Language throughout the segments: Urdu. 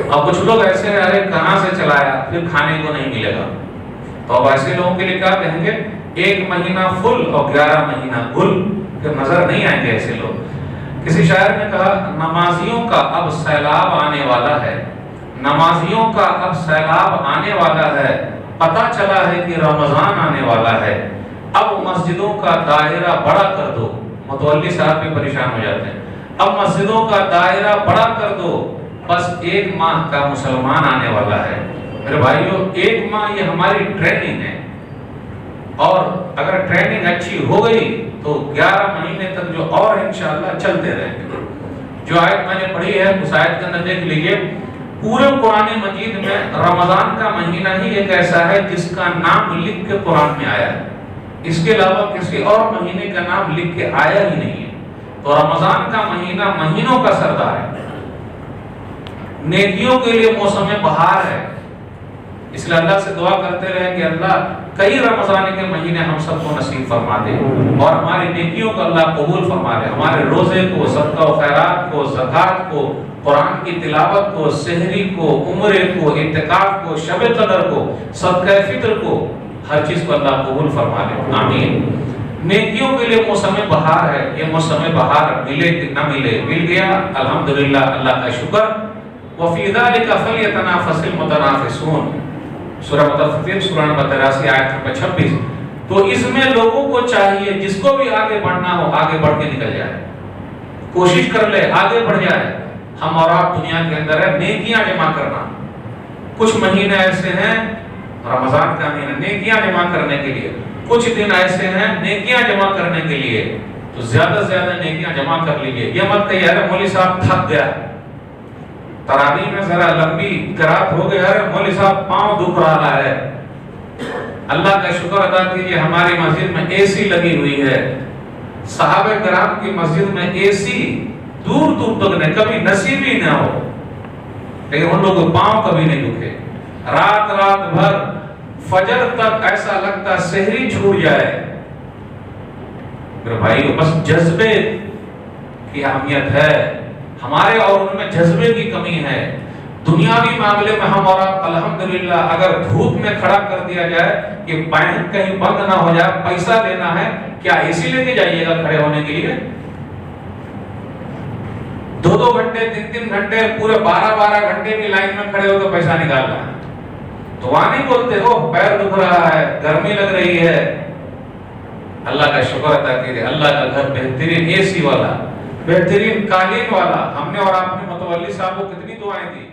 اور کچھ لوگ ایسے ہیں ارے کہاں سے چلایا پھر کھانے کو نہیں ملے گا، تو اب ایسے لوگوں کے لیے کیا کہیں گے 1 مہینہ فل اور 11 مہینہ گل، پھر نظر نہیں آئیں گے ایسے لوگ۔ کسی شاعر نے کہا نمازیوں کا اب سیلاب آنے والا ہے، نمازیوں کا اب سیلاب آنے والا ہے، پتہ چلا ہے کہ رمضان آنے والا ہے، اب مسجدوں کا دائرہ بڑا کر دو۔ متولی صاحب بھی پریشان ہو جاتے ہیں، اب مسجدوں کا دائرہ بڑا کر دو، بس 1 ماہ کا مسلمان آنے والا ہے۔ میرے بھائیو 1 ماہ یہ ہماری ٹریننگ ہے، اور اگر ٹریننگ اچھی ہو گئی تو 11 مہینے تک جو اور انشاءاللہ چلتے رہیں گے۔ جو آیت میں نے پڑھی ہے اس آیت کے اندر دیکھ لیجئے، پورے قرآن مجید میں رمضان کا مہینہ ہی ایک ایسا ہے جس کا نام لکھ کے قرآن میں آیا ہے، اس کے علاوہ کسی اور مہینے کا نام لکھ کے آیا ہی نہیں ہے۔ تو رمضان کا مہینہ مہینوں کا سردار ہے، نیکیوں کے لیے موسم بہار ہے، اس لیے اللہ سے دعا کرتے رہے کہ اللہ کئی رمضان کے مہینے ہم سب کو نصیب فرما دے، اور ہماری نیکیوں کو اللہ قبول فرما دے، ہمارے روزے کو، صدقہ و خیرات کو، زکوٰۃ کو، قرآن کی تلاوت کو، سحری کو، عمرے کو، اعتکاف کو، شب قدر کو، صدقہ فطر کو، ہر چیز کو اللہ قبول فرما دے، آمین۔ نیکیوں کے لیے موسم بہار ہے، یہ موسم بہار ملے کہ نہ ملے، مل گیا الحمدللہ، اللہ کا شکر۔ وَفِي ذَلِكَ فَلْيَتَنَافَسِ الْمُتَنَافِسُونَ، سورہ مطففین سورہ نمبر 83 آیت نمبر 26۔ تو اس میں لوگوں کو چاہیے جس کو بھی آگے بڑھنا ہو آگے بڑھ کے نکل جائے، کوشش کر لے، آگے بڑھ جائے۔ ہم اور آپ دنیا کے اندر ہے نیکیاں جمع کرنا، کچھ مہینے ایسے ہیں رمضان کا مہینہ نیکیاں جمع کرنے کے لیے، کچھ دن ایسے ہیں نیکیاں جمع کرنے کے لیے، تو زیادہ سے زیادہ نیکیاں جمع کر لیجئے۔ یہ مت کہیے ارے مولوی صاحب تھک گیا، تراویح میں ذرا لمبی قرات ہو گئی، ارے مولوی صاحب پاؤں دکھ رہا ہے۔ اللہ کا شکر ادا کیجئے ہماری مسجد میں اے سی لگی ہوئی ہے، صحابہ کرام کی مسجد میں اے سی دور دور تک نہیں، کبھی نصیب ہی نہ ہو، لیکن ان لوگوں کے پاؤں کبھی نہیں دکھے۔ رات رات بھر فجر تک ایسا لگتا سحری چھوٹ جائے۔ میرے بھائیو بس جذبے کی اہمیت ہے ہمارے، اور ان میں جذبے کی کمی ہے۔ دنیاوی معاملے میں ہم اور آپ الحمدللہ اگر دھوپ میں کھڑا کر دیا جائے کہ پینٹ کہیں بند نہ ہو جائے، پیسہ دینا ہے، کیا اے سی لے کے جائیے گا کھڑے ہونے کے لیے؟ 2 گھنٹے 3 گھنٹے پورے 12 گھنٹے کی لائن میں کھڑے ہو کے پیسہ نکالنا ہے، تو وہاں نہیں بولتے ہو پیر دکھ رہا ہے، گرمی لگ رہی ہے۔ اللہ کا شکر ادا کیجیے، اللہ کا گھر بہترین اے سی والا، بہترین قالین والا۔ ہم نے اور آپ نے متولی صاحب کو کتنی دعائیں دی،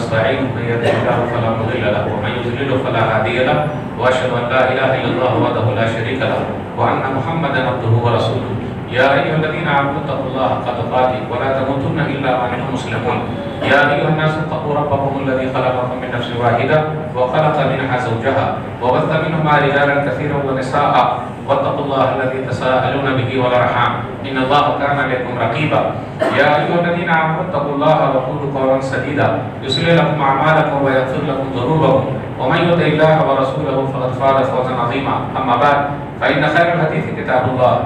ونستعينه من يهده الله فلا مضل له ومن يضلل فلا هادي له واشهد ان لا اله الا الله وحده لا شريك له وان محمدا عبده ورسوله يا ايها الذين امنوا اتقوا الله حق تقاته ولا تموتن الا وانتم مسلمون يا ايها الناس اتقوا ربكم الذي خلقكم من نفس واحده وخلق منها زوجها وبث منهما رجالا كثيرا ونساء واتقوا الله الذي تساءلون به والارحام ان الله كان عليكم رقيبا يا ايها الذين امنوا اتقوا الله وقولوا قولا سديدا يصلح لكم اعمالكم ويغفر لكم ذنوبكم ومن يطع الله ورسوله فقد فاز فوزا عظيما اما بعد فان خير الحديث كتاب الله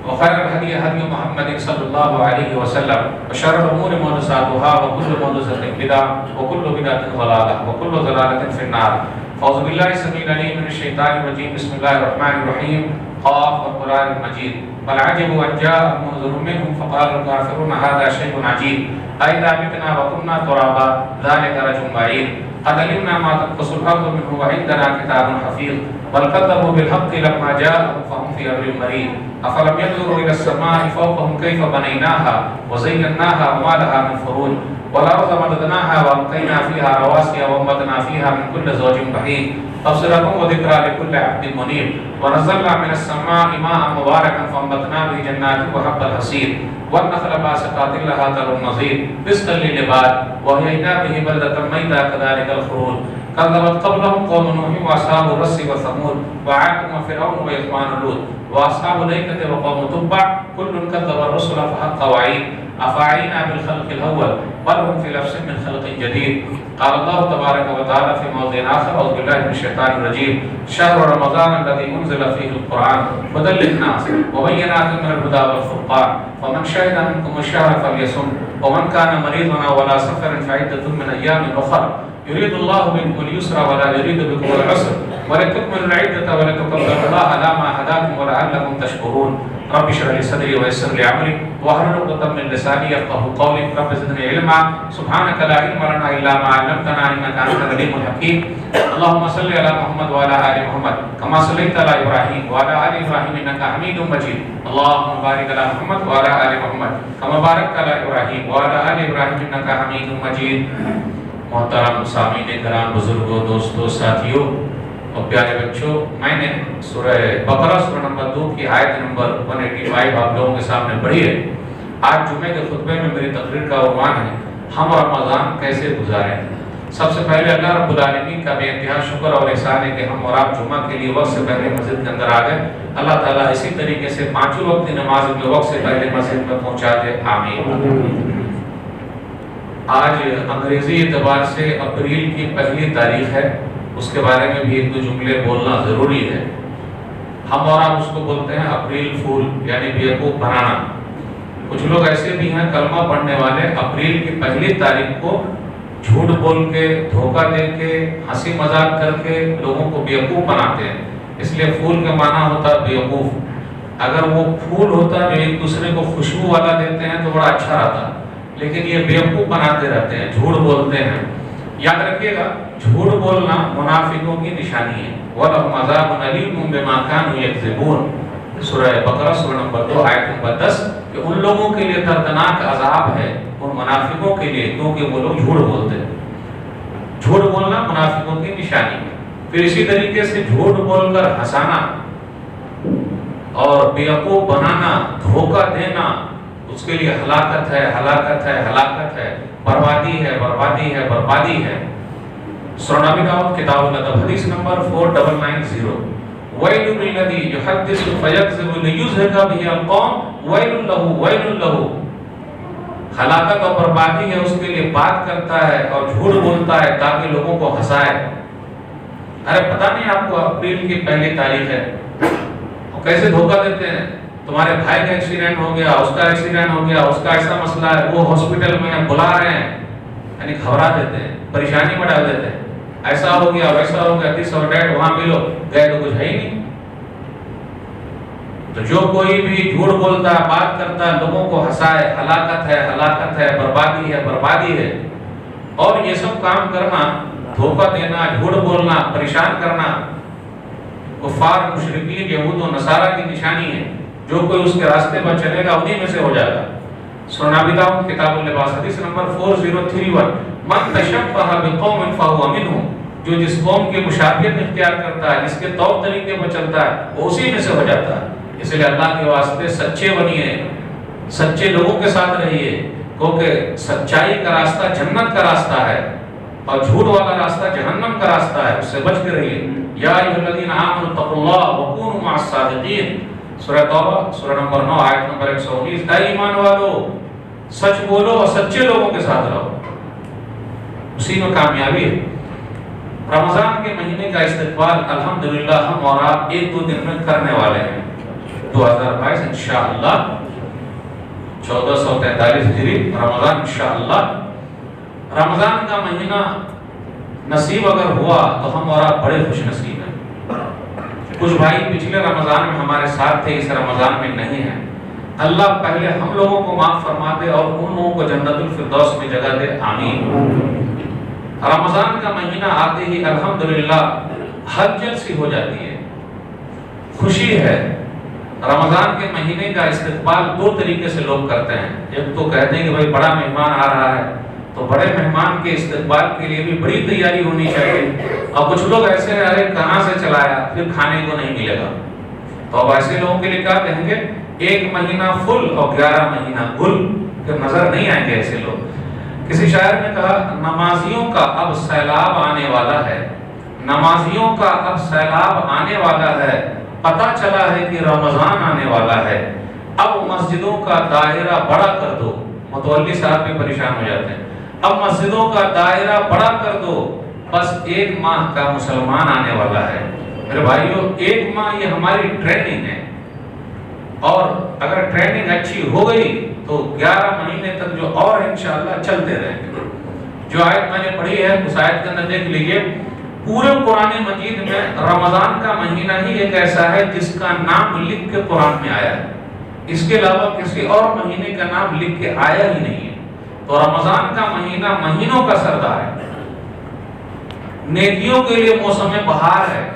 وخير الهدي هدي محمد صلى الله عليه وسلم وشر الامور محدثاتها وكل محدثة بدعة وكل بدعة ضلالة وكل ضلالة في النار اعوذ بالله السميع العليم من الشيطان الرجيم بسم الله الرحمن الرحيم قاف والقرآن المجيد بل عجبوا ان جاءهم منذر منهم فقال الكافرون هذا شيء عجيب أئذا متنا وكنا ترابا ذلك رجل بعيد قد علمنا ما تنقص الارض منه وعندنا كتاب حفيظ بل كذبوا بالحق لما جاءهم فهم في امر مريض افلم ينظروا الى السماء فوقهم كيف بنيناها وزيناها وما لها من فروج والارض مددناها والقينا فيها رواسي وانبتنا فيها من كل زوج بهيج تبصرة وذكرى لكل عبد منيب ونزلنا من السماء ماء مباركا فانبتنا به جنات وحب الحصيد والنخل باسقات لها طلع نضيد رزقا للعباد واحيينا به بلدة ميتا كذلك الخروج كذبت قبلهم قوم نوح واصحاب الرس وثمود وعاد وفرعون واخوان لوط واصحاب الايكة وقوم تبع كل كذب الرسل فحق وعيد افعينا بالخلق الاول بل هم في لبس من خلق جديد قال الله تبارك وتعالى في موضع اخر اعوذ بالله من الشيطان الرجيم شهر رمضان الذي انزل فيه القران هدى للناس وبينات من الهدى والفرقان فمن شهد منكم الشهر فليصم ومن كان مريضا ولا سفر فعدة من ايام اخر يريد الله بكم اليسر ولا يريد بكم العسر ولتكملوا العدة ولتكبروا الله على ما هداكم ولعلكم تشكرون رب اشرح لي صدري ويسر لي امري واحلل عقدة من لساني يفقهوا قولي رب زدني علما سبحانك لا علم لنا الا ما علمتنا انك انت العليم الحكيم اللهم صل على محمد وعلى ال محمد كما صليت على ابراهيم وعلى ال ابراهيم انك حميد مجيد اللهم بارك على محمد وعلى ال محمد كما باركت على ابراهيم وعلى ال ابراهيم انك حميد مجيد محترم سامعین کرام بزرگوں دوستوں ساتھیوں اور پیارے بچوں میں نے سورہ بقرہ سورہ نمبر 2 کی آیت نمبر 185 آپ لوگوں کے سامنے پڑھی ہے آج جمعے کے خطبے میں میری تقریر کا عنوان ہے ہم رمضان کیسے گزاریں سب سے پہلے اللہ رب العالمین کا بے انتہا شکر اور احسان ہے کہ ہم اور آپ جمعہ کے لیے وقت سے پہلے مسجد کے اندر آ گئے اللہ تعالیٰ اسی طریقے سے پانچوں وقت کی نماز میں وقت سے پہلے مسجد میں پہنچا دے آمین آج انگریزی اعتبار سے اپریل کی پہلی تاریخ ہے اس کے بارے میں بھی ایک دو جملے بولنا ضروری ہے ہم اور آپ اس کو بولتے ہیں اپریل فول یعنی بیوقوف بنانا کچھ لوگ ایسے بھی ہیں کلمہ پڑھنے والے اپریل کی پہلی تاریخ کو جھوٹ بول کے دھوکہ دے کے ہنسی مذاق کر کے لوگوں کو بیوقوف بناتے ہیں اس لیے پھول کا معنی ہوتا ہے بیوقوف اگر وہ پھول ہوتا جو ایک دوسرے کو خوشبو والا دیتے ہیں تو بڑا اچھا رہتا لیکن یہ بیوقوف بناتے رہتے ہیں جھوٹ بولتے ہیں یاد رکھیے گا جھوٹ بولنا منافقوں کی نشانی ہے وَلَهُمْ عَذَابٌ أَلِيمٌ بِمَا كَانُوا يَكْذِبُونَ سورہ بقرہ سورہ نمبر 2 آیت نمبر 10 کہ ان لوگوں کے لیے دردناک عذاب ہے ان منافقوں کے لیے کیونکہ وہ لوگ جھوٹ بولتے ہیں جھوٹ بولنا منافقوں کی نشانی ہے پھر اسی طریقے سے جھوٹ بول کر ہنسانا اور بیوقوف بنانا دھوکہ دینا اس کے لیے ہلاکت ہے ہلاکت ہے ہلاکت ہے بربادی ہے بربادی ہے بربادی ہے سورہ نبی داؤد کتاب الادب حدیث نمبر 4990 وَيْلٌ لِلَّذِي يُحَدِّثُ فَيَكْذِبُ لِيُضْحِكَ بِهِ الْقَوْمَ وَيْلٌ لَهُ وَيْلٌ لَهُ ہلاکت اور بربادی ہے اس کے لیے بات کرتا ہے اور جھوٹ بولتا ہے تاکہ لوگوں کو ہنسائے ارے پتہ نہیں آپ کو اپریل کی پہلی تاریخ ہے وہ کیسے دھوکہ دیتے ہیں تمہارے بھائی کا ایکسیڈنٹ ہو گیا اس کا ایکسیڈنٹ ہو گیا اس کا ایسا مسئلہ ہے وہ ہاسپٹل میں بلا رہے ہیں یعنی گھبرا دیتے ہیں پریشانی میں ڈال دیتے ہیں ایسا ہو گیا ویسا ہو گیا دس اور ڈیٹ وہاں ملو گئے تو کچھ ہے ہی نہیں تو جو کوئی بھی جھوٹ بولتا ہے بات کرتا ہے لوگوں کو ہنسائے ہلاکت ہے بربادی ہے بربادی ہے اور یہ سب کام کرنا دھوکہ دینا جھوٹ بولنا پریشان کرنا کفار مشرکین یہود و نصارہ کی نشانی ہے جو کوئی اس کے راستے پر چلے گا انہی میں سے ہو جائے گا سورہ نبی داؤد کتاب اللباس حدیث نمبر 4031 من تشبہ بقوم فہو منہم، جو جس قوم کی مشابہت اختیار کرتا ہے، جس کے طور طریقے پر چلتا ہے، وہ اسی میں سے ہو جاتا ہے۔ اس لیے اللہ کے واسطے سچے بنیے، سچے لوگوں کے ساتھ رہیے، کیونکہ سچائی کا راستہ جنت کا راستہ ہے اور جھوٹ والا راستہ جہنم کا راستہ ہے، اس سے بچ کے رہیے۔ یا ایھا الذین آمنوا اتقوا اللہ وکونوا مع الصادقین، سورہ توبہ سورہ نمبر 9 آیت نمبر 119۔ اے ایمان والو، سچ بولو اور سچے لوگوں کے ساتھ رہو، اسی میں کامیابی ہے۔ رمضان کے مہینے کا استقبال الحمدللہ ہم اور آپ 1-2 دن میں کرنے والے ہیں۔ 2022 انشاءاللہ 1443 ہجری رمضان انشاءاللہ۔ رمضان کا مہینہ نصیب اگر ہوا تو ہم اور آپ بڑے خوش نصیب ہیں۔ کچھ بھائی پچھلے رمضان میں ہمارے ساتھ تھے، اس رمضان میں نہیں ہیں، اللہ پہلے ہم لوگوں کو معاف فرما دے اور ان لوگوں کو جنت الفردوس میں جگہ دے، آمین۔ رمضان کا مہینہ آتے ہی الحمدللہ ہلچل سی ہو جاتی ہے، خوشی ہے۔ رمضان کے مہینے کا استقبال 2 طریقے سے لوگ کرتے ہیں۔ ایک تو کہتے ہیں کہ بھائی بڑا مہمان آ رہا ہے تو بڑے مہمان کے استقبال کے لیے بھی بڑی تیاری ہونی چاہیے، اور کچھ لوگ ایسے ہیں ارے کہاں سے چلایا، پھر کھانے کو نہیں ملے گا۔ تو اب ایسے لوگوں کے لیے کیا کہیں گے، 1 مہینہ فل اور 11 مہینہ گل، پھر نظر نہیں آئیں گے ایسے لوگ۔ کسی شاعر نے کہا نمازیوں کا اب سیلاب آنے والا ہے، نمازیوں کا اب سیلاب آنے والا ہے، پتہ چلا ہے کہ رمضان آنے والا ہے، اب مسجدوں کا دائرہ بڑا کر دو۔ متولی صاحب بھی پریشان ہو جاتے ہیں، اب مسجدوں کا دائرہ بڑا کر دو، بس 1 ماہ کا مسلمان آنے والا ہے۔ میرے بھائیو، 1 ماہ یہ ہماری ٹریننگ ہے، اور اگر ٹریننگ اچھی ہو گئی تو 11 مہینے تک جو اور انشاءاللہ چلتے رہیں گے۔ جو آیت میں نے پڑھی ہے اس آیت کے اندر دیکھ لیجئے، پورے قرآن مجید میں رمضان کا مہینہ ہی ایک ایسا ہے جس کا نام لکھ کے قرآن میں آیا ہے، اس کے علاوہ کسی اور مہینے کا نام لکھ کے آیا ہی نہیں ہے۔ تو رمضان کا مہینہ مہینوں کا سردار ہے، نیکیوں کے لیے موسم بہار ہے۔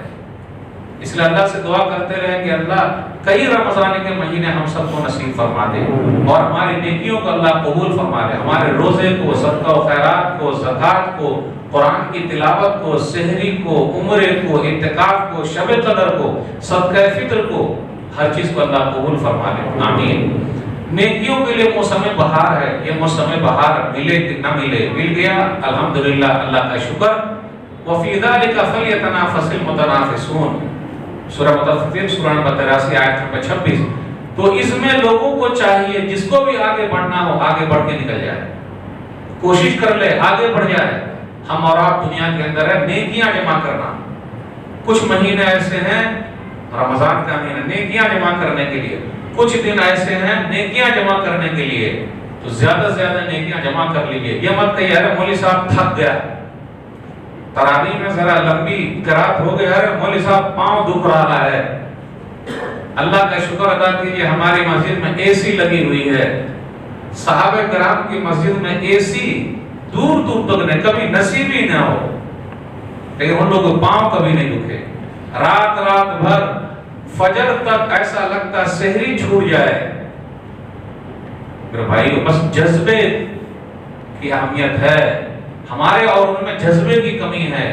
اس لیے اللہ سے دعا کرتے رہیں کہ اللہ کئی رمضان کے مہینے ہم سب کو نصیب فرما دے، اور ہماری نیکیوں کو اللہ قبول فرما دے، ہمارے روزے کو، صدقہ و خیرات کو، زکوٰۃ کو، قرآن کی تلاوت کو، سحری کو، عمرے کو، اعتکاف کو، شب قدر کو، صدقہ فطر کو، ہر چیز کو اللہ قبول فرما دے، آمین۔ نیکیوں کے لیے موسم بہار ہے، یہ موسم بہار ملے کہ نہ ملے، مل گیا الحمدللہ، اللہ کا شکر۔ وَفِي ذَلِكَ فَلْيَتَنَافَسِ الْمُتَنَافِسُونَ، سورہ مطففین سورہ نمبر 83 آیت نمبر 26۔ تو اس میں لوگوں کو چاہیے جس کو بھی آگے بڑھنا ہو آگے بڑھ کے نکل جائے، کوشش کر لے، آگے بڑھ جائے۔ ہم اور آپ دنیا کے اندر ہے نیکیاں جمع کرنا، کچھ مہینے ایسے ہیں رمضان کا مہینہ نیکیاں جمع کرنے کے لیے، کچھ دن ایسے ہیں نیکیاں جمع کرنے کے لیے، تو زیادہ سے زیادہ نیکیاں جمع کر لیجئے۔ یہ مت کہیے ارے مولوی صاحب تھک گیا، تراویح میں ذرا لمبی قرات ہو گئی، ارے مولوی صاحب پاؤں دکھ رہا ہے۔ اللہ کا شکر ادا کیجئے ہماری مسجد میں اے سی لگی ہوئی ہے، صحابہ کرام کی مسجد میں اے سی دور دور تک نہیں، کبھی نصیب ہی نہ ہو، لیکن ان لوگوں کو پاؤں کبھی نہیں دکھے۔ رات رات بھر فجر تک ایسا لگتا سحری چھوٹ جائے۔ میرے بھائیو، بس جذبے کی اہمیت ہے، ہمارے اور ان میں جذبے کی کمی ہے۔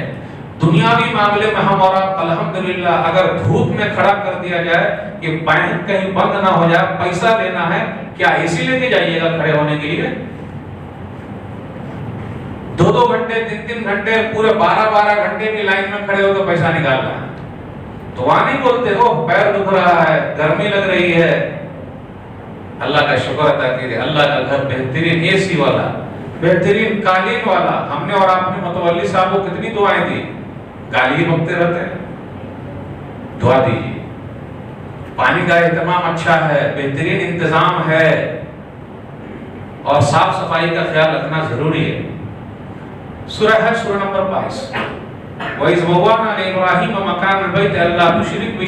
دنیاوی معاملے میں ہم اور آپ الحمدللہ اگر دھوپ میں کھڑا کر دیا جائے کہ بینک کہیں بند نہ ہو جائے، پیسہ لینا ہے، کیا اے سی لے کے جائیے گا کھڑے ہونے کے لیے؟ 2-2 گھنٹے 3-3 گھنٹے پورے 12-12 گھنٹے کی لائن میں کھڑے ہو کے پیسہ نکالنا ہے، تو وہاں نہیں بولتے ہو پیر دکھ رہا ہے، گرمی لگ رہی ہے۔ اللہ کا شکر ادا کیجیے، اللہ کا گھر بہترین اے سی والا، بہترین قالین والا۔ ہم نے اور آپ نے متولی صاحب کو کتنی دعائیں دی، گالی بکتے رہتے ہیں، دعا دیجیے۔ پانی کا اہتمام اچھا ہے، بہترین انتظام ہے، اور صاف صفائی کا خیال رکھنا ضروری ہے۔ سورہ حج سورہ نمبر 22، وَإِذْ بَوَّأْنَا لِإِبْرَاهِيمَ مَكَانَ الْبَيْتِ أَلَّا تُشْرِكْ بِي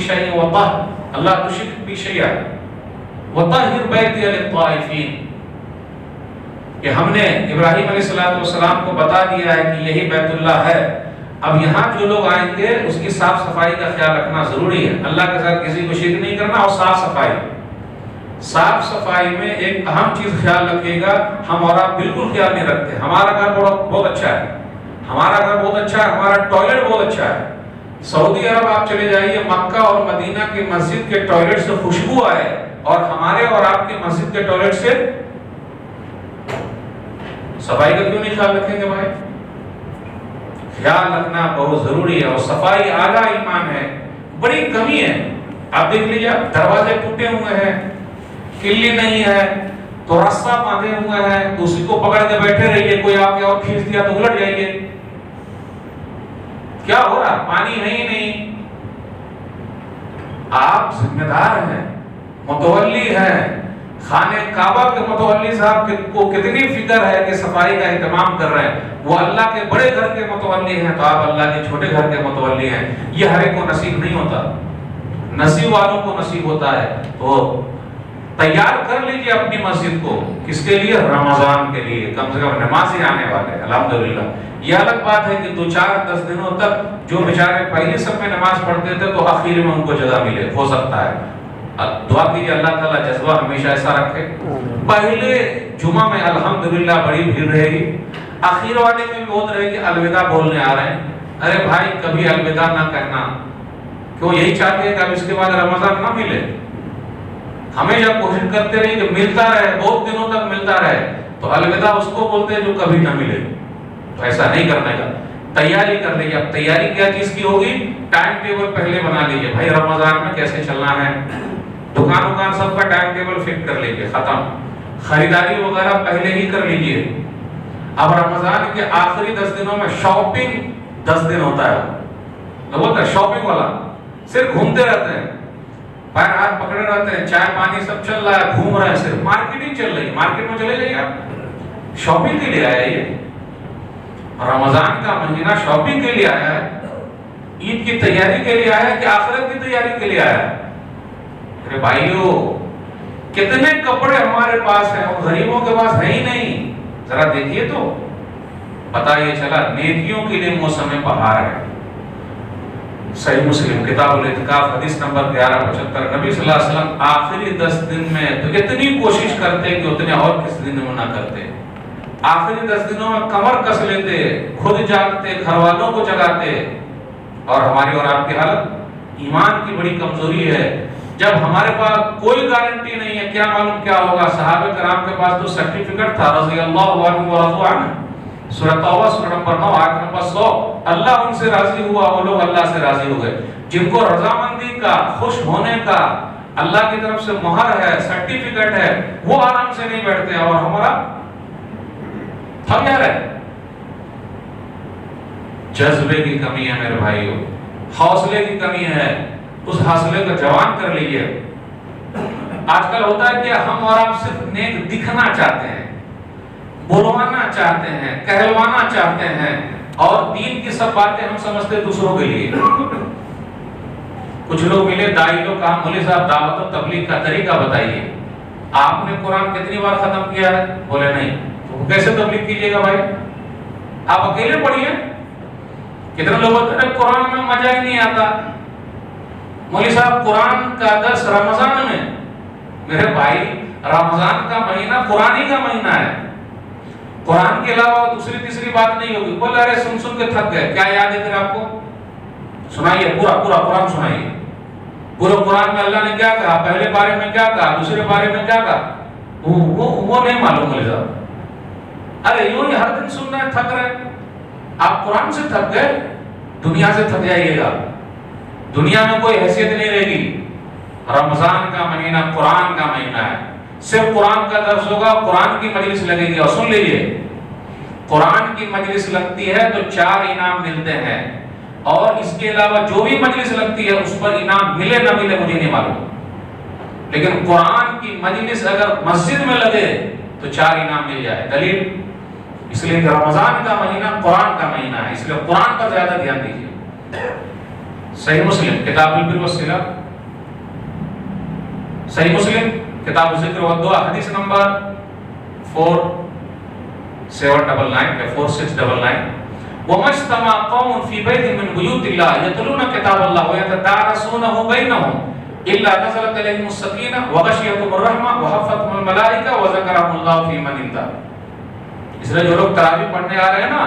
شَيْئًا وَطَهِّرْ بَيْتِيَ لِلطَّائِفِينَ، کہ ہم نے ابراہیم علیہ السلام کو بتا دیا ہے کہ یہی بیت اللہ ہے، اب یہاں جو لوگ آئیں گے اس کی صاف صفائی کا خیال رکھنا ضروری ہے، اللہ کے ساتھ کسی کو شرک نہیں کرنا، اور صاف صفائی صاف صفائی میں ایک اہم چیز خیال رکھیے گا، ہم اور آپ بالکل خیال نہیں رکھتے. ہمارا گھر بہت اچھا ہے، ہمارا گھر بہت اچھا ہے، ہمارا ٹوائلٹ بہت اچھا ہے. سعودی عرب آپ چلے جائیے، مکہ اور مدینہ کی مسجد کے ٹوائلٹ سے خوشبو آئے، اور ہمارے اور آپ کے مسجد کے ٹوائلٹ سے صفائی کا کیوں نہیں خیال رکھیں گے بھائی؟ خیال رکھنا بہت ضروری ہے، اور صفائی اعلیٰ ایمان ہے. بڑی کمی ہے، آپ دیکھ لیجیے، دروازے ٹوٹے ہوئے ہیں، کلی نہیں ہے، تو رستہ باندھے ہوئے ہیں، تو اسی کو پکڑ کے بیٹھے رہیے، کوئی آپ کے اور کھینچ دیا تو الٹ جائیے. کیا ہو رہا؟ پانی ہے ہی نہیں. آپ ذمہ دار ہیں، متولی ہیں. خانہ کعبہ کے متولی صاحب کو کتنی فکر ہے کہ صفائی کا اہتمام کر رہے ہیں. وہ اللہ کے بڑے گھر کے متولی ہیں، تو آپ اللہ کے چھوٹے گھر کے متولی ہیں. یہ ہر ایک کو نصیب نہیں ہوتا، نصیب والوں کو نصیب ہوتا ہے. تو تیار کر لیجئے اپنی مسجد کو، کس کے لیے؟ رمضان کے لیے. کم سے کم نمازی آنے والے، الحمدللہ. یہ الگ بات ہے کہ 2-4-10 دنوں تک جو بیچارے پہلی صف میں نماز پڑھتے تھے تو آخر میں ان کو جگہ ملے، ہو سکتا ہے. دعا کیجیے اللہ تعالیٰ جذبہ ہمیشہ ایسا رکھے. پہلے جمعہ میں الحمدللہ بڑی بھیڑ رہے گی، آخر والے میں بھی بہت رہے گی. الوداع بولنے آ رہے ہیں، ارے بھائی کبھی الوداع نہ کہنا. کیوں؟ یہی چاہتے ہیں کہ اب اس کے بعد رمضان نہ ملے. ہمیشہ کوشش کرتے رہے کہ ملتا رہے، بہت دنوں تک ملتا رہے. تو الوداع اس کو بولتے ہیں جو کبھی نہ ملے. تو ایسا نہیں کرنے کا، تیاری کر لیجیے. اب تیاری کیا چیز کی ہوگی؟ ٹائم ٹیبل پہلے بنا لیجیے. بھائی رمضان میں کیسے چلنا ہے، دکان سب کا ٹائم ٹیبل فکس کر لیجیے، ختم. خریداری وغیرہ پہلے ہی کر لیجیے. اب رمضان کے آخری 10 دنوں میں شاپنگ 10 دن ہوتا ہے. بولتا ہے شاپنگ والا صرف گھومتے رہتے ہیں، پیر ہاتھ پکڑے رہتے ہیں، چائے پانی سب چل رہا ہے، گھوم رہے ہیں، صرف مارکیٹنگ چل رہی ہے. مارکیٹ میں چلے جائیے، آپ شاپنگ کے لیے آیا. یہ رمضان کا مہینہ شاپنگ کے لیے آیا ہے، عید کی تیاری کے لیے آیا ہے کہ آخرت کی تیاری کے لیے آیا ہے؟ ارے بھائیو، کتنے کپڑے ہمارے پاس ہیں اور غریبوں کے پاس ہے ہی نہیں. ذرا دیکھیے تو پتہ یہ چلا نیکیوں کے لیے موسم بہار ہے. صحیح مسلم کتاب الاعتکاف حدیث نمبر 1175. نبی صلی اللہ علیہ وسلم آخری 10 دن میں تو اتنی کوشش کرتے کہ اتنے اور کس دن میں نہ کرتے. آخری 10 دنوں میں کمر کس لیتے، خود جاگتے، گھر والوں کو جگاتے. اور ہماری اور آپ کی حالت ایمان کی بڑی کمزوری ہے. جب ہمارے پاس کوئی گارنٹی نہیں ہے، کیا معلوم کیا ہوگا. صحابہ کرام کے پاس تو سرٹیفکیٹ تھا، رضی اللہ عنہ ورضوا عنہ. سورۃ توبہ سورہ نمبر 9 آیت نمبر 100. اللہ ان سے راضی ہوا، وہ لوگ اللہ سے راضی ہو گئے. جن کو رضامندی کا، خوش ہونے کا اللہ کی طرف سے مہر ہے، سرٹیفکیٹ ہے، وہ آرام سے نہیں بیٹھتے. اور ہمارا تھک جا رہے. جذبے کی کمی ہے میرے بھائیوں، حوصلے کی کمی ہے. اس حوصلے کو جوان کر لیجئے. آج کل ہوتا ہے کہ ہم اور آپ صرف نیک دکھنا چاہتے ہیں، بلوانا چاہتے ہیں، کہلوانا چاہتے ہیں، اور دین کی سب باتیں ہم سمجھتے دوسروں کے لیے. کچھ لوگ ملے، دائی لوگ، کہا مولوی صاحب دعوت و تبلیغ کا طریقہ بتائیے. آپ نے قرآن کتنی بار ختم کیا ہے؟ بولے نہیں. تو کیسے تبلیغ کیجیے گا بھائی؟ آپ اکیلے پڑھیے. کتنے لوگ ہوتے ہیں قرآن میں مزہ ہی نہیں آتا. مولوی صاحب قرآن کا درس رمضان میں. میرے بھائی رمضان کا مہینہ قرآن ہی کا مہینہ ہے. قرآن کے علاوہ دوسری تیسری بات نہیں ہوگی. بولے ارے سن کے تھک گئے. کیا یاد ہے پھر آپ کو؟ سنائیے پورا قرآن سنائیے. پورے قرآن میں اللہ نے کیا کہا، پہلے بارے میں کیا کہا، دوسرے بارے میں کیا کہا، وہ نہیں معلوم. مولوی صاحب ارے یوں ہی ہر دن سن رہے، تھک رہے. آپ قرآن سے تھک گئے، دنیا سے تھک جائیے گا. دنیا میں کوئی حیثیت نہیں رہے گی. رمضان کا مہینہ قرآن کا مہینہ ہے. صرف قرآن کا درس ہوگا، قرآن کی مجلس لگے گی. اور سن لیجئے، قرآن کی مجلس لگتی ہے تو 4 انعام ملتے ہیں. اور اس کے علاوہ جو بھی مجلس لگتی ہے اس پر انعام ملے نہ ملے مجھے نہیں معلوم. لیکن قرآن کی مجلس اگر مسجد میں لگے تو 4 انعام مل جائے. دلیل اس لیے کہ رمضان کا مہینہ قرآن کا مہینہ ہے، اس لیے قرآن پر زیادہ دھیان دیجیے. صحیح مسلم کتاب البر والصلہ، صحیح مسلم کتاب الذکر والدعا حدیث نمبر 4799 یا 4699. وَمَا اجْتَمَعَ قَوْمٌ فِي بَيْتٍ مِّن بُيُوتِ اللَّهِ يَتْلُونَ كِتَابَ اللَّهِ وَيَتَدَارَسُونَهُ بَيْنَهُمْ الا نزلت علیہم السکینہ وغشیتہم الرحمہ وحفتہم الملائکہ وذکرہم اللہ فی من عنده. اس لیے جو لوگ تراویح پڑھنے آ رہے ہیں نا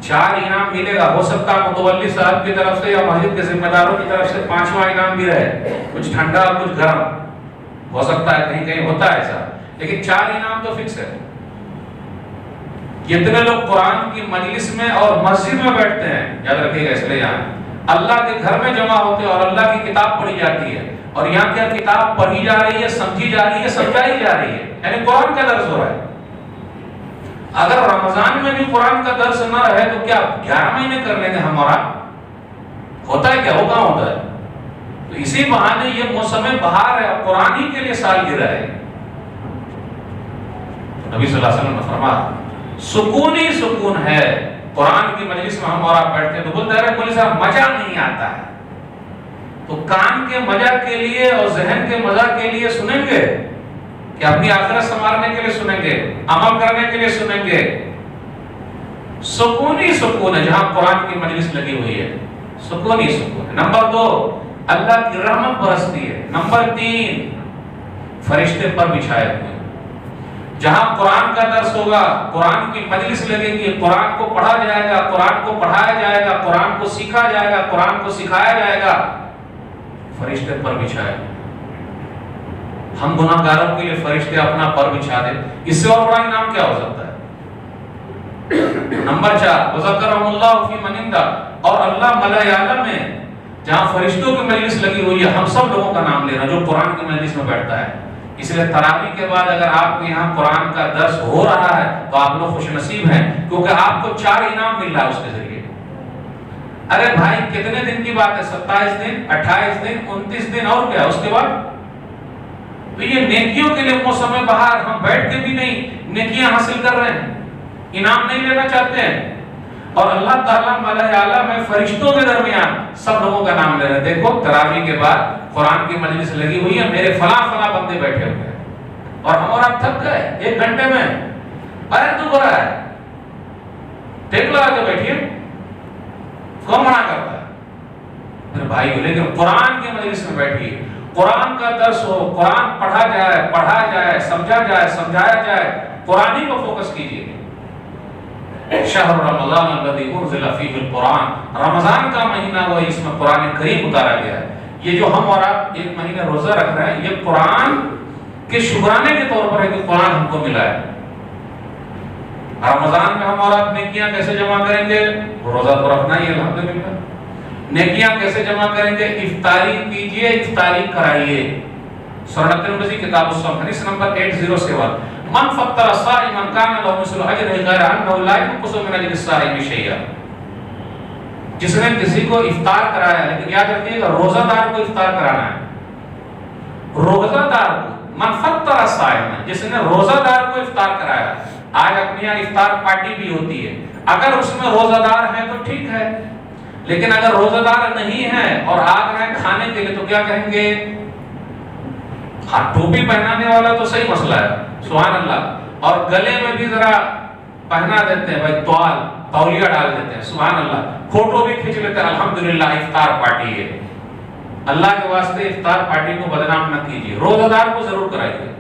4 انعام ملے گا. ہو سکتا ہے متولی صاحب کی طرف سے یا مسجد کے ذمہ داروں کی طرف سے 5واں انعام بھی رہے, کچھ ٹھنڈا کچھ گرم, ہو سکتا ہے کہیں کہیں ہوتا ہے ایسا, لیکن 4 انعام تو فکس ہے. جتنے لوگ قرآن کی مجلس میں اور مسجد میں بیٹھتے ہیں, یاد رکھیے گا, اس لیے یہاں اللہ کے گھر میں جمع ہوتے ہیں اور اللہ کی کتاب پڑھی جاتی ہے, اور یہاں کیا کتاب پڑھی جا رہی ہے, سمجھی جا رہی ہے, سمجھائی جا رہی ہے, یعنی قرآن کا درس ہو رہا ہے. اگر رمضان میں بھی قرآن کا درس نہ رہے تو کیا 11 مہینے کر لیں گے ہمارا؟ ہوتا ہے کیا, وہ کہاں ہوتا ہے؟ تو اسی بہانے یہ موسم بہار ہے اور قرآن ہی کے لیے سالگرہ ہے. نبی صلی اللہ علیہ وسلم نے فرمایا سکون ہی سکون ہے. قرآن کی مجلس میں ہم اور آپ بیٹھتے ہیں تو بولتے ہیں مولوی صاحب مزہ نہیں آتا ہے. تو کان کے مزہ کے لیے اور ذہن کے مزہ کے لیے سنیں گے کہ اپنی آخرت سنوارنے کے لیے سنیں گے, عمل کرنے کے لیے سنیں گے. سکون ہی سکون ہے جہاں قرآن کی مجلس لگی ہوئی ہے, سکون ہی سکون ہے. نمبر 2 اللہ کی رحمت برستی ہے. نمبر 3 فرشتے پر بچھائے ہوئے. جہاں قرآن کا درس ہوگا, قرآن کی مجلس لگے گی, قرآن کو پڑھا جائے گا, قرآن کو پڑھایا جائے گا, قرآن کو سیکھا جائے گا, قرآن کو سکھایا جائے گا, فرشتے پر بچھائے. ہم گناہگاروں کے لیے فرشتے اپنا پر بچھا دیں, اس سے اور بڑا انعام کیا ہو سکتا ہے؟ نمبر 4 وذکرہم اللہ فی من عنده, اور اللہ ملائے اعلی میں جہاں فرشتوں کی مجلس لگی ہوئی ہے ہم سب لوگوں کا نام لینا جو قرآن کی مجلس میں بیٹھتا ہے. اس لیے تراویح کے بعد اگر آپ کے یہاں قرآن کا درس ہو رہا ہے تو آپ لوگ خوش نصیب ہیں, کیونکہ آپ کو 4 انعام مل رہا ہے اس کے ذریعے. ارے بھائی کتنے دن کی بات ہے, 27 دن, 28 دن, 29 دن, اور کیا اس کے بعد؟ تو یہ نیکیوں کے لیے موسم بہار, ہم بیٹھ کے بھی نہیں نیکیاں حاصل کر رہے ہیں, انعام نہیں لینا چاہتے ہیں, اور اللہ تعالیٰ ملائے اعلیٰ میں فرشتوں کے درمیان سب لوگوں کا نام لے رہے ہیں. دیکھو تراویح کے بعد قرآن کی مجلس لگی ہوئی ہے, میرے فلاں بندے بیٹھے ہوئے ہیں, اور ہم اور آپ تھک گئے 1 گھنٹے میں, ارے تو ہو رہا ہے, ٹیک لگا کے بیٹھیے, کون منع کرتا ہے؟ میرے بھائی, لیکن قرآن کی مجلس میں بیٹھیے, قرآن کا درس ہو, قرآن پڑھا جائے, سمجھا جائے, سمجھایا جائے, قرآن ہی کو فوکس کیجیے. شہر رمضان الذی انزل فیہ القرآن, رمضان کا مہینہ وہ اس میں قرآن کریم اتارا گیا ہے. یہ جو ہم اور آپ 1 مہینہ روزہ رکھ رہے ہیں, یہ قرآن کے شکرانے کے طور پر ہے کہ قرآن ہم کو ملا ہے. رمضان میں ہم اور آپ نیکیاں کیسے جمع کریں گے؟ روزہ تو رکھنا ہی الحمدللہ. نیکیاں کیسے جمع کریں گے؟ افطاری کیجئے, افطاری کرائیے. سنن ترمذی کتاب الصوم حدیث نمبر 807 من فطر صائما كان له مثل اجره غير انه لا ينقص من اجر الصائم شيئا. جس نے کسی کو افطار کرایا, لیکن یاد رکھیے گا روزہ دار کو افطار کرانا ہے, روزہ دار کو. من فطر صائما, جس نے روزہ دار کو افطار کرایا. آج اپنے یہاں افطار پارٹی بھی ہوتی ہے, اگر اس میں روزہ دار ہیں تو ٹھیک ہے, لیکن اگر روزہ دار نہیں ہے اور آ رہے ہیں کھانے کے لیے تو کیا کہیں گے؟ ہاں ٹوپی پہنانے والا تو صحیح مسئلہ ہے, سبحان اللہ, اور گلے میں بھی ذرا پہنا دیتے ہیں بھائی, تولیہ ڈال دیتے ہیں, سبحان اللہ, فوٹو بھی کھینچ لیتے ہیں, الحمدللہ افطار پارٹی ہے. اللہ کے واسطے افطار پارٹی کو بدنام نہ کیجیے, روزہ دار کو ضرور کرائیے,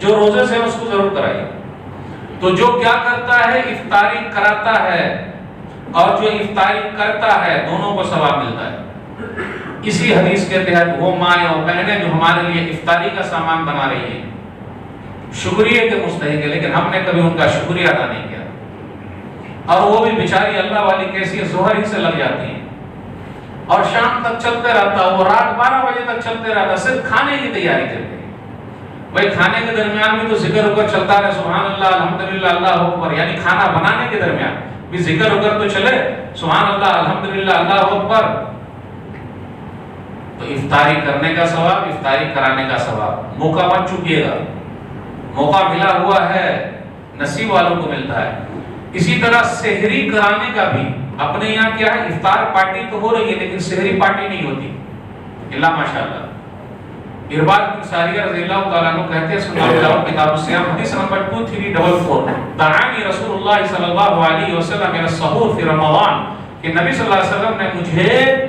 جو روزے سے اس کو ضرور کرائیے. تو جو کیا کرتا ہے افطاری کراتا ہے, اور جو افطاری کرتا ہے دونوں کو ثواب ملتا ہے. اسی حدیث کے تحت وہ مائیں اور بہنیں جو ہمارے لیے افطاری کا سامان بنا رہی ہیں شکریہ کے مستحق ہے, لیکن ہم نے کبھی ان کا شکریہ ادا نہیں کیا, اور وہ بھی بیچاری اللہ والی کیسی ظہر ہی سے لگ جاتی ہیں اور شام تک چلتے رہتا, وہ رات 12 بجے تک چلتے رہتا, صرف کھانے کی تیاری کرتے ہیں. بھائی کھانے کے درمیان بھی تو ذکر وکر چلتا رہے, سبحان اللہ, الحمدللہ, اللہ اکبر, یعنی کھانا بنانے کے درمیان بھی ذکر وکر تو چلے, سبحان اللہ, الحمدللہ, اللہ اکبر. تو افطاری کرنے کا ثواب, افطاری کرانے کا ثواب. موقع مت چوکیے گا, موقع ملا ہوا ہے, نصیب والوں کو ملتا ہے. اسی طرح سحری کرانے کا بھی اپنے یہاں کیا ہے, افطار پارٹی تو ہو رہی ہے لیکن سحری پارٹی نہیں ہوتی, اللہ ماشاءاللہ. ارباد بن ساریہ رضی اللہ تعالیٰ عنہ کہتے ہیں, سنن اللہ کتاب الصیام حدیث نمبر 2344, دعانی رسول اللہ صلی اللہ علیہ وسلم الى السحور فی رمضان, کہ نبی صلی اللہ علیہ وسلم نے مجھے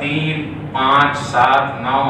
3 5 7 9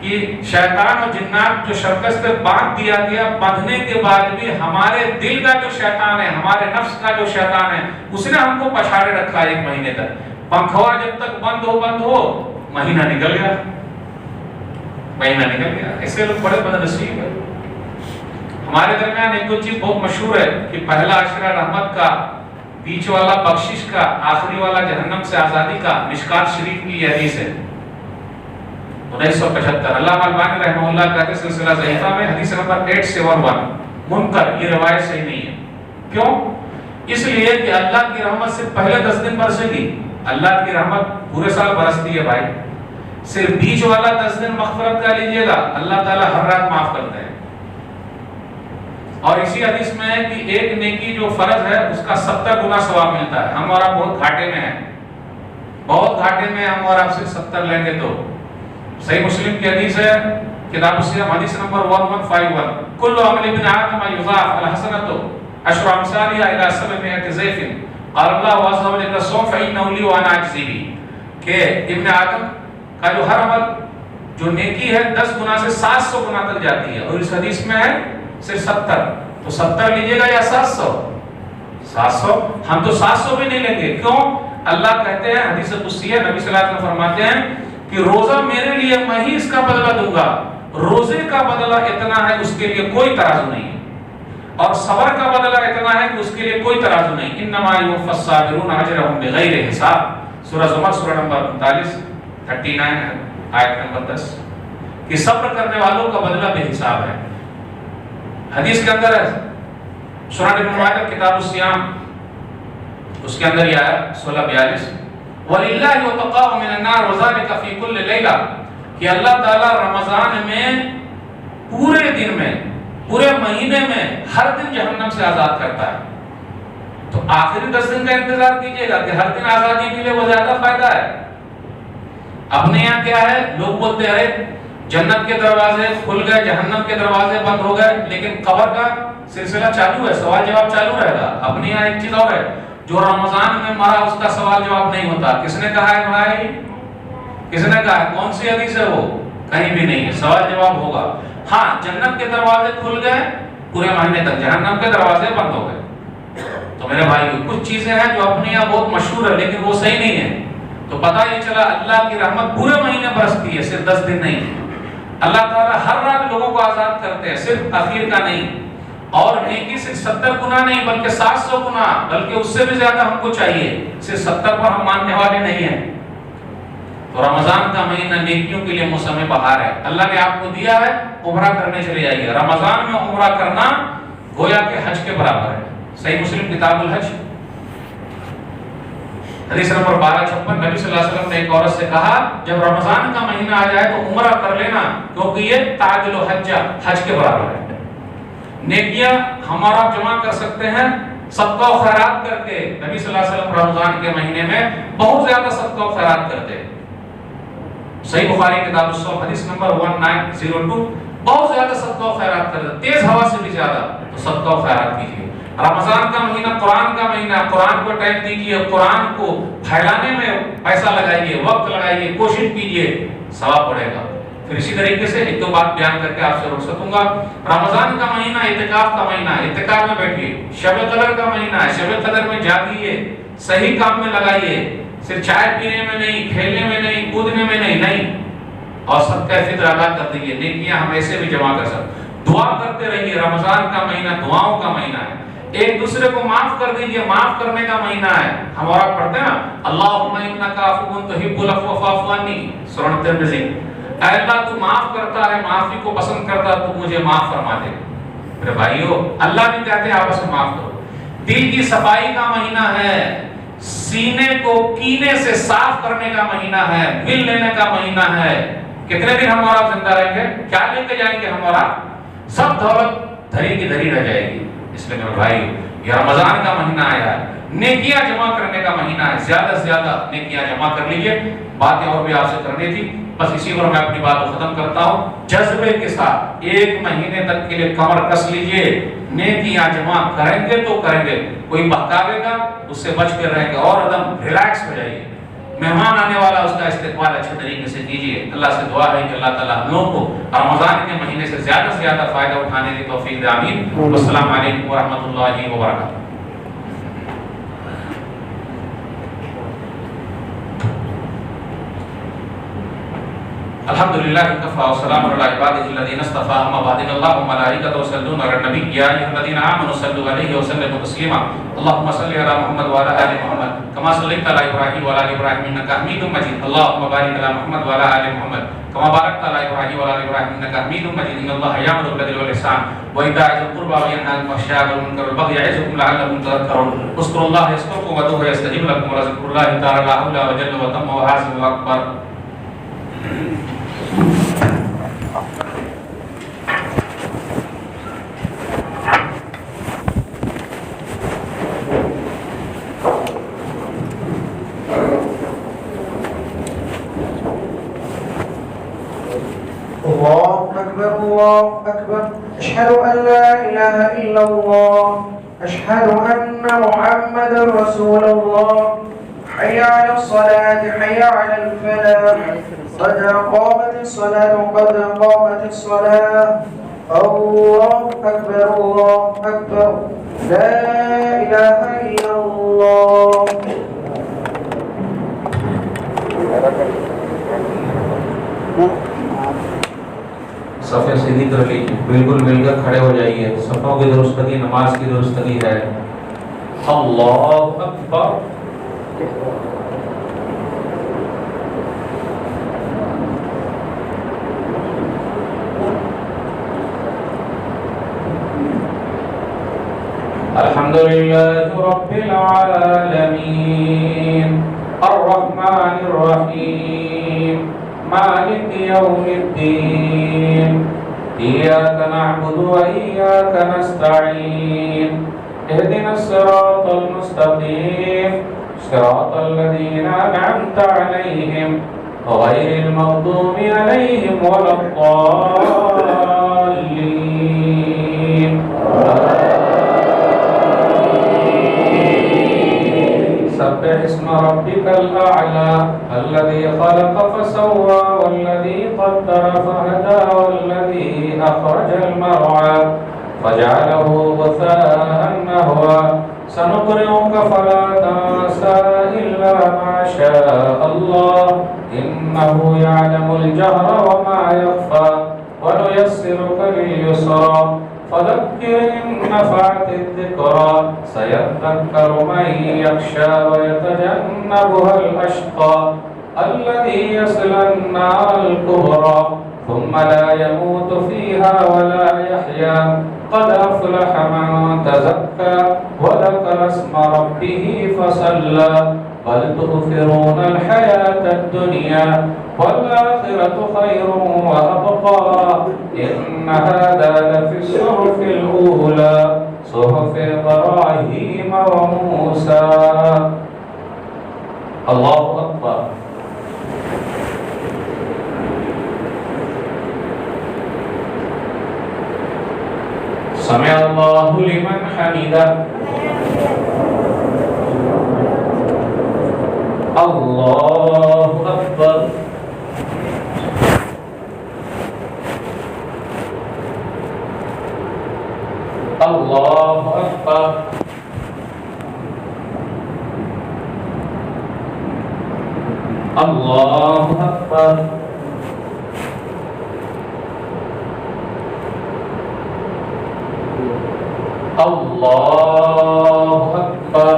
کہ شیطان اور جنات جو شرکس پہ باندھ دیا گیا، باندھنے کے بعد بھی ہمارے دل کا جو شیطان ہے، ہمارے نفس کا جو شیطان ہے، اس نے ہم کو پچھاڑے رکھا 1 مہینے تک۔ پنکھوا جب تک بند ہو مہینہ نکل گیا، مہینہ نکل گیا۔ ایسے لوگ بڑے بدنصیب ہیں۔ ہمارے درمیان ایک دو چیز بہت مشہور ہے کہ پہلا عشرہ رحمت کا، بیچ والا بخشش کا، آخری والا جہنم سے آزادی کا، مشکات شریف کی یہ حدیث ہے 1975۔ علامہ البانی رحمہ اللہ کہتے ہیں سلسلہ ضعیفہ میں حدیث نمبر 871 منکر، یہ روایت صحیح نہیں ہے۔ کیوں؟ اس لیے کہ اللہ کی رحمت سے پہلے 10 دن برسے گی۔ اللہ کی رحمت پورے سال برستی ہے بھائی، صرف بیچ والا 10 دن مغفرت کا لیجئے گا، اللہ تعالیٰ ہر رات معاف کرتے ہیں۔ اور اسی حدیث میں ہے کہ ایک نیکی جو فرض ہے اس کا 70 گنا ثواب ملتا ہے۔ ہم اور آپ بہت گھاٹے میں ہیں، بہت گھاٹے میں، ہم اور آپ صرف 70 لیں گے تو۔ صحیح مسلم کی حدیث ہے، کتاب الصیام حدیث نمبر 1151، کل عمل ابن آدم یضاعف الحسنۃ عشر امثالها الى 700 ضعف قال اللہ عز وجل الصوم فانه لي وانا اجزي به، کہ ابن آدم کا جو ہر عمل جو نیکی ہے 10 گنا سے 700 گنا تک جاتی ہے، اور اس حدیث میں ہے صرف 70۔ تو 70 لیجئے گا یا 700؟ 700۔ ہم تو 700 بھی نہیں لیں گے۔ کیوں؟ اللہ کہتے ہیں، حدیث قدسی ہے، نبی صلی اللہ علیہ وسلم فرماتے ہیں کہ روزہ میرے لیے میں ہی اس کا بدلہ دوں گا، روزے کا بدلہ اتنا ہے اس کے لیے کوئی ترازو نہیں ہے، اور صبر کا بدلہ اتنا ہے کہ اس کے لیے کوئی ترازو نہیں۔ انما یوفی الصابرون اجرهم بغیر حساب، سورہ زمر سورہ نمبر 39 آیت نمبر 10، کہ صبر کرنے والوں کا بدلہ بے حساب ہے۔ حدیث کے اندر ہے سنن ابن ماجہ کتاب الصیام، اس کے اندر یہ آیت 1642 وَلِلَّهِ وَتَقَاءُ مِنَ النَّارِ وَذَلِكَ فِي كُلِّ لَيْلَةٍ، کہ اللہ تعالیٰ رمضان میں پورے دن میں، پورے مہینے میں ہر دن جہنم سے آزاد کرتا ہے۔ تو آخری 10 دن کا انتظار کیجئے گا کہ ہر دن آزادی ملے، وہ زیادہ فائدہ ہے۔ اپنے یہاں کیا ہے، لوگ بولتے ہیں جنت کے دروازے کھل گئے، جہنم کے دروازے بند ہو گئے، لیکن قبر کا سلسلہ چالو ہے، سوال جواب چالو رہے گا۔ اپنے یہاں ایک چیز اور ہے، جو رمضان میں مرا اس کا سوال جواب نہیں ہوتا۔ کس نے کہا ہے بھائی؟ کس نے کہا ہے؟ کون سی حدیث ہے وہ؟ کہیں بھی نہیں ہے، سوال جواب ہوگا۔ ہاں، جنت کے دروازے کھل گئے پورے مہینے تک، جہنم کے دروازے بند ہو گئے۔ تو میرے بھائی کچھ چیزیں ہیں جو اپنے یہاں بہت مشہور ہے لیکن وہ صحیح نہیں ہے۔ تو پتہ یہ چلا اللہ کی رحمت پورے مہینے برستی ہے، صرف 10 دن نہیں۔ اللہ تعالیٰ ہر رات لوگوں کو آزاد کرتے ہیں، صرف اخیر کا نہیں۔ اور نیکی صرف 70 گنا نہیں بلکہ 700 گنا، بلکہ اس سے بھی زیادہ ہم کو چاہیے، صرف 70 پر ہم ماننے والے نہیں ہیں۔ تو رمضان کا مہینہ نیکیوں کے لیے موسم بہار ہے۔ اللہ نے آپ کو دیا ہے، عمرہ کرنے چلے جائیے۔ رمضان میں عمرہ کرنا گویا کہ حج کے برابر ہے۔ صحیح مسلم کتاب الحج حدیث نمبر 1256، نبی صلی اللہ علیہ وسلم نے ایک عورت سے کہا جب رمضان کا مہینہ آ جائے تو عمرہ کر لینا، کیونکہ یہ تعدل حج، حج کے برابر ہے۔ نیکیاں ہمارا جمع کر سکتے ہیں صدقہ و خیرات کر کے۔ نبی صلی اللہ علیہ وسلم رمضان کے مہینے میں بہت زیادہ صدقہ و خیرات کرتے۔ صحیح بخاری کتاب الصوم حدیث نمبر 1902، بہت زیادہ صدقہ و خیرات کرتے، تیز ہوا سے بھی زیادہ۔ تو صدقہ و خیرات کیجیے۔ رمضان کا مہینہ قرآن کا مہینہ، قرآن کو ٹائم دیجیے، قرآن کو پھیلانے میں پیسہ لگائیے، وقت لگائیے، کوشش کیجیے، ثواب پڑے گا۔ پھر اسی طریقے سے ایک دو بات بیان کر کے آپ سے رخصت ہوں گا۔ رمضان کا مہینہ اعتکاف کا مہینہ ہے، اعتکاف میں بیٹھیے۔ شب قدر کا مہینہ ہے، شب قدر میں جاگیے، صحیح کام میں لگائیے، صرف چائے پینے میں نہیں، کھیلنے میں نہیں، کودنے میں نہیں۔ اور صدقہ فطر ادا کر دیجیے، نیکیاں ہم ایسے بھی جمع کر سکتے۔ دعا کرتے رہیے، رمضان کا مہینہ دعاؤں کا مہینہ ہے۔ ایک دوسرے کو معاف کر دیجئے، معاف کرنے کا مہینہ ہے۔ ہم اور آپ پڑھتے ہیں نا، اللہم انک عفو تحب العفو فاعف عنی، سنن ترمذی، اے اللہ تو معاف کرتا ہے، معافی کو پسند کرتا ہے، تو مجھے معاف فرما دے۔ میرے بھائیو، اللہ بھی کہتے ہیں آپس میں معاف کرو۔ دل کی صفائی کا مہینہ ہے، سینے کو کینے سے صاف کرنے کا مہینہ ہے، مل لینے کا مہینہ ہے۔ کتنے دن ہم اور آپ زندہ رہیں گے؟ کیا لے کے جائیں گے ہم اور آپ؟ سب دولت دھری کی دھری رہ جائے گی۔ اس لیے میرے بھائی، یہ رمضان کا مہینہ آیا ہے، نیکیاں جمع کرنے کا مہینہ ہے، زیادہ سے زیادہ نیکیاں جمع کر لیجئے۔ باتیں اور بھی آپ سے کرنی تھی، بس اسی پر میں اپنی بات کو ختم کرتا ہوں۔ جذبے کے ساتھ 1 مہینے تک کے لیے کمر کس لیجئے، نیکیاں جمع کریں گے تو کریں گے۔ کوئی بہکاوے گا، اس سے بچ کے رہیں گے، اور ایک دم ریلیکس ہو جائیے۔ مہمان آنے والا اس کا استقبال اچھے طریقے سے کیجیے. اللہ سے دعا ہے کہ اللہ تعالیٰ ہم لوگوں کو رمضان کے مہینے سے زیادہ فائدہ اٹھانے کی توفیق دے. آمین. والسلام علیکم ورحمۃ اللہ وبرکاتہ. الحمد لله وكفى وسلام على عباده الذين اصطفى. اما بعد الله وملائكته يصلون على النبي يا ايها الذين امنوا صلوا عليه وسلموا تسليما. اللهم صل على محمد وعلى ال محمد كما صليت على ابراهيم وعلى ال ابراهيم انك حميد مجيد. اللهم بارك على محمد وعلى ال محمد كما باركت على ابراهيم وعلى ال ابراهيم انك حميد مجيد. ان الله يأمر بالعدل والإحسان وإيتاء ذي القربى وينهى عن الفحشاء والمنكر والبغي يعظكم لعلكم تذكرون. اذكروا الله يذكركم وادعوه يستجيب لكم ولذكر الله تعالى أعلى وجل وتم وحاسب أكبر. الله أكبر الله أكبر. أشهد أن لا إله إلا الله. أشهد أن محمدا رسول الله. حي على الصلاة حي على الفلاح. قد قامت الصلاة قد قامت الصلاة. الله أكبر الله أكبر. لا إله إلا الله. صفیں سیدھی کر لیجیے. بالکل مل کر کھڑے ہو جائیے. صفوں کی درستگی نماز کی درستگی ہے. اللہ اکبر. الحمد لله رب العالمين الرحمن الرحيم مالك يوم الدين إياك نعبد وإياك نستعين اهدنا الصراط المستقيم صراط الذين أنعمت عليهم غير المغضوب عليهم ولا الضالين. سبح اسم ربك الأعلى الذي خلق فسوى والذي قدر فهدى والذي أخرج المرعى فجعله غثاء نحوا سنقرئك فلا تنسى إلا ما شاء الله إنه يعلم الجهر وما يخفى ونيسرك لليسرى فذكر إن نفعت الذكرى سيذكر من يخشى ويتجنبها الأشقى الذي يصلى النار الكبرى ثم لا يموت فيها ولا يحيا قد أفلح من تزكى وذكر اسم ربه فصلى بل تؤثرون الحياة الدنيا والآخرة خير وأبقى إن هذا لفي الصحف الأولى صحف إبراهيم وموسى. الله أكبر. سمع الله لمن حمده. الله أكبر. الله أكبر. الله أكبر. الله أكبر.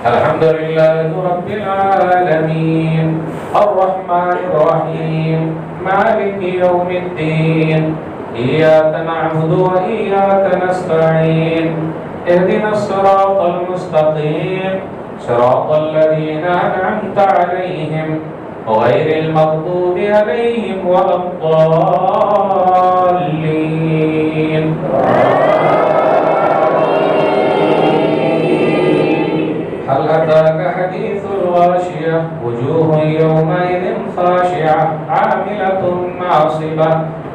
الحمد لله رب العالمين الرحمن الرحيم مالك يوم الدين إياك نعبد وإياك نستعين اهدنا الصراط المستقيم صراط الذين أنعمت عليهم غير المغضوب عليهم ولا الضالين. هل أتاك حديث الغاشية وجوه يومئذ خاشعة عاملة ناصبة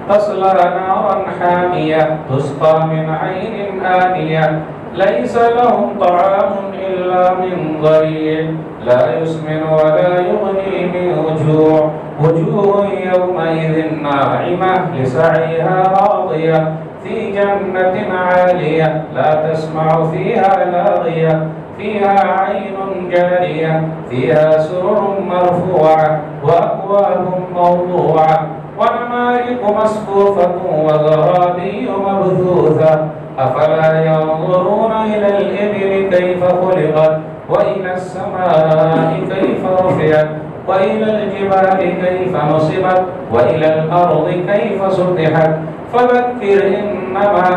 تصلى نارا حامية تسقى من عين آنية ليس لهم طعام إلا من ضريع لا يسمن ولا يغني من جوع وجوه يومئذ ناعمة لسعيها راضية في جنة عالية لا تسمع فيها لاغية فيها عين جارية فيها سرر مرفوعة وأكواب موضوعة ونمارق مصفوفة وزرابي مبثوثة أفلا ينظرون إلى الإبل كيف خلقت وإلى السماء كيف رفعت وإلى الجبال كيف نصبت وإلى الأرض كيف سطحت فذكر إنما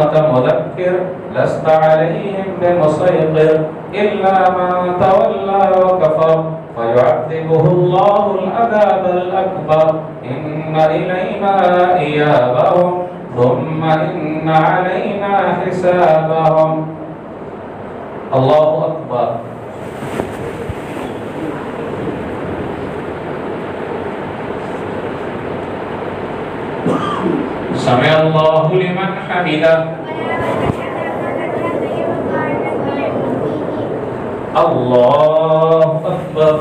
أنت مذكر لست عليهم بمسيطر إلا من تولى وكفر فيعذبه الله العذاب الأكبر إن إلينا إيابهم ثم إن علينا حسابهم. الله أكبر. سمع الله لمن حمده. الله أكبر.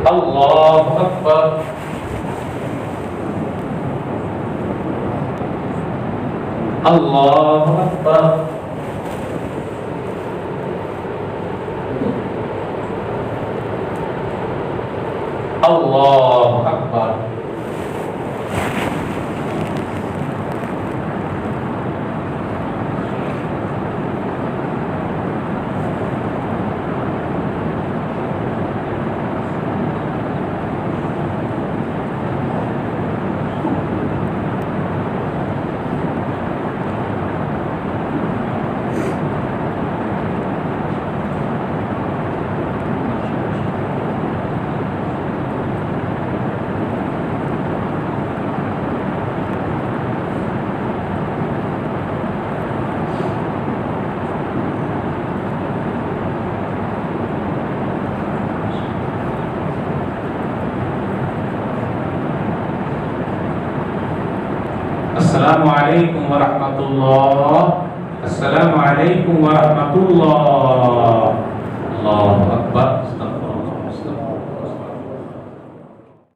الله أكبر. الله أكبر. الله أكبر. السلام علیکم ورحمۃ اللہ. السلام علیکم ورحمۃ اللہ. اللہ اکبر.